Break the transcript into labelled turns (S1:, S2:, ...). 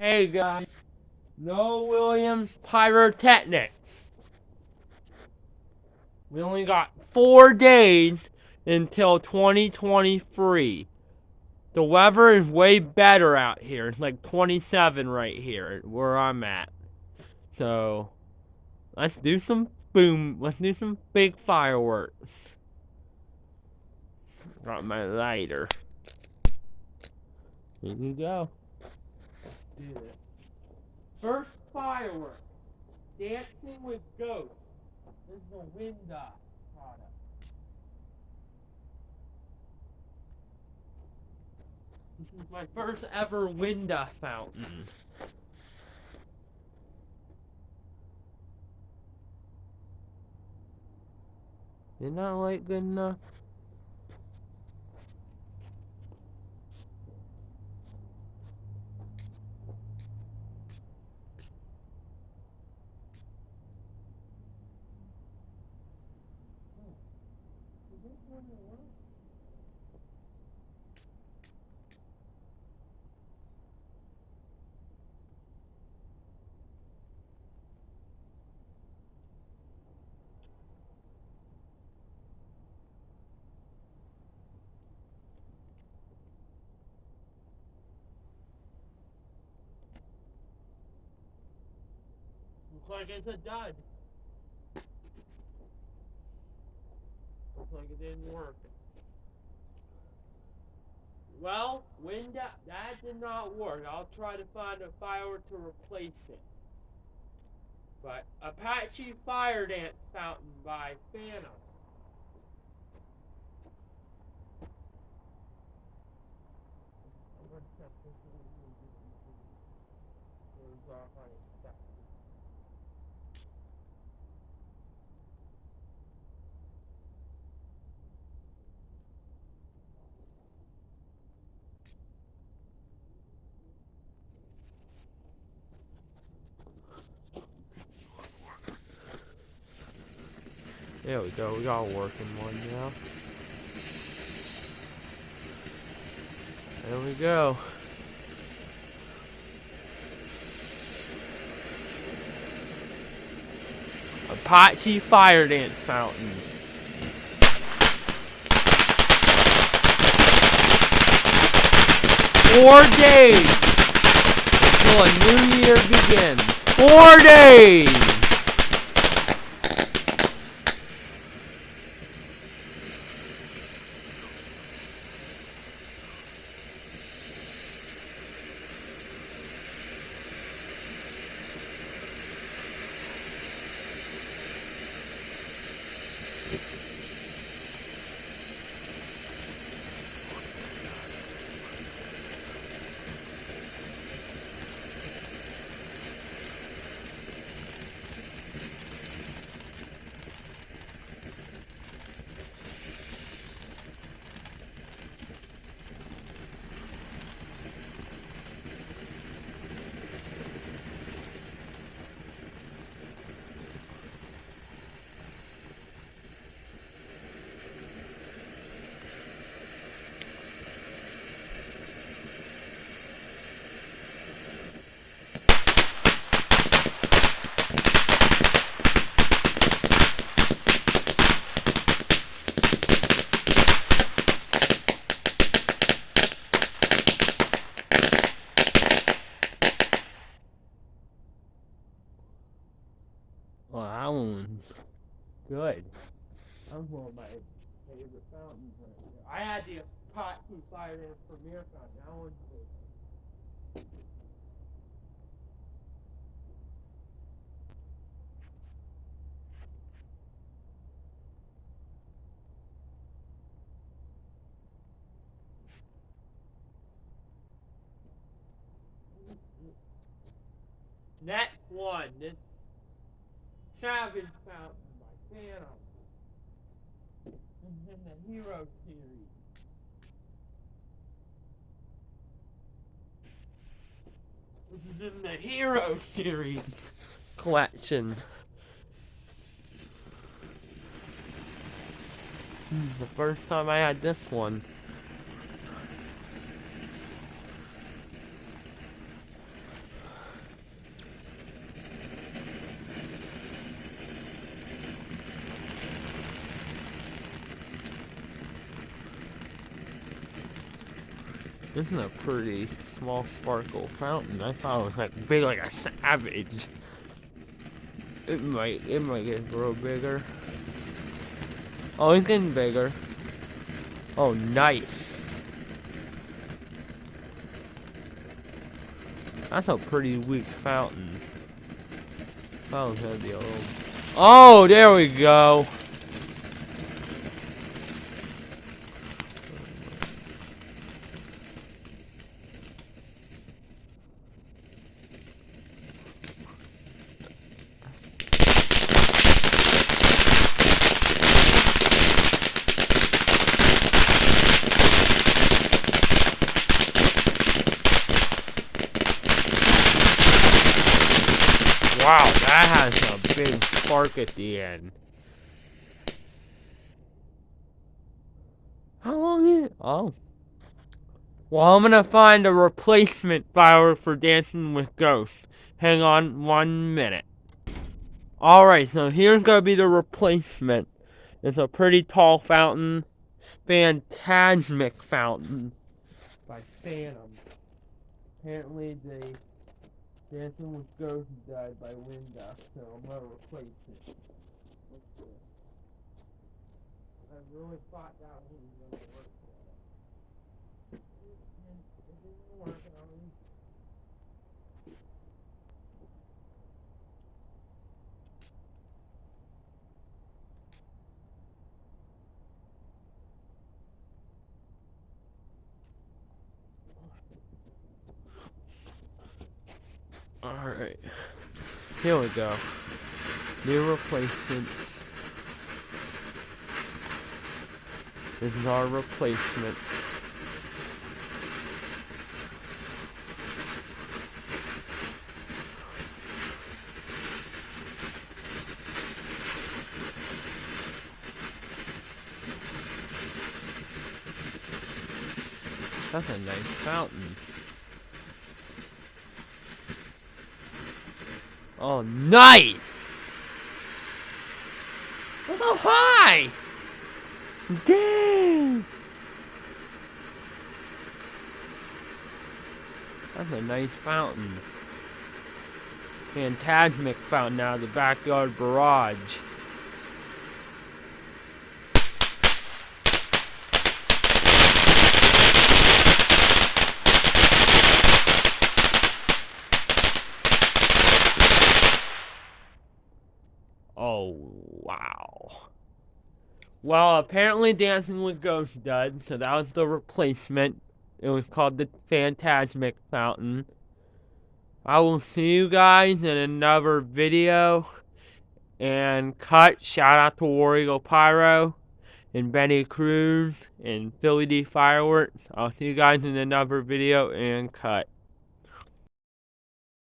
S1: Hey guys, no Williams Pyrotechnics. We only got 4 days until 2023. The weather is way better out here. It's like 27 right here where I'm at. So, let's do some big fireworks. Got my lighter. Here you go. Do this. First firework. Dancing with Ghosts. This is a Winda product. This is my first ever Winda fountain. Isn't that light good enough? Looks like it's a dud. Looks like it didn't work. Well, Winda, that did not work. I'll try to find a firework to replace it. But Apache Fire Dance Fountain by Phantom. There we go, we got a working one now. There we go. Apache Fire Dance Fountain. 4 days until a new year begins. 4 days! Well, that one's good. That was one of my favorite fountains right here. I had the Apache Fire Dance Premier Fountain. That one's good. Next one, this Savage Fountain by Phantom. This is in the Hero series. This is in the Hero series collection. This is the first time I had this one. This is a pretty small sparkle fountain. I thought it was like big like a savage. It might get grow bigger. Oh, it's getting bigger. Oh, nice. That's a pretty weak fountain. Fountain's gonna be a little. Oh, there we go. Wow, that has a big spark at the end. How long is it? Oh. Well, I'm gonna find a replacement firework for Dancing with Ghosts. Hang on 1 minute. Alright, so here's gonna be the replacement. It's a pretty tall fountain. Phantasmic fountain by Phantom. Apparently the Dancing with Ghosts died by Winda, so I'm gonna replace it. I really thought that one was gonna work. It didn't work on me. Alright. Here we go. New replacement. This is our replacement. That's a nice fountain. Oh, nice! Look how high! Dang! That's a nice fountain. Phantasmic fountain out of the backyard barrage. Oh, wow. Well, apparently Dancing with Ghosts died, so that was the replacement. It was called the Phantasmic Fountain. I will see you guys in another video. And cut. Shout out to War Eagle Pyro and Benny Cruz and Philly D Fireworks. I'll see you guys in another video and cut.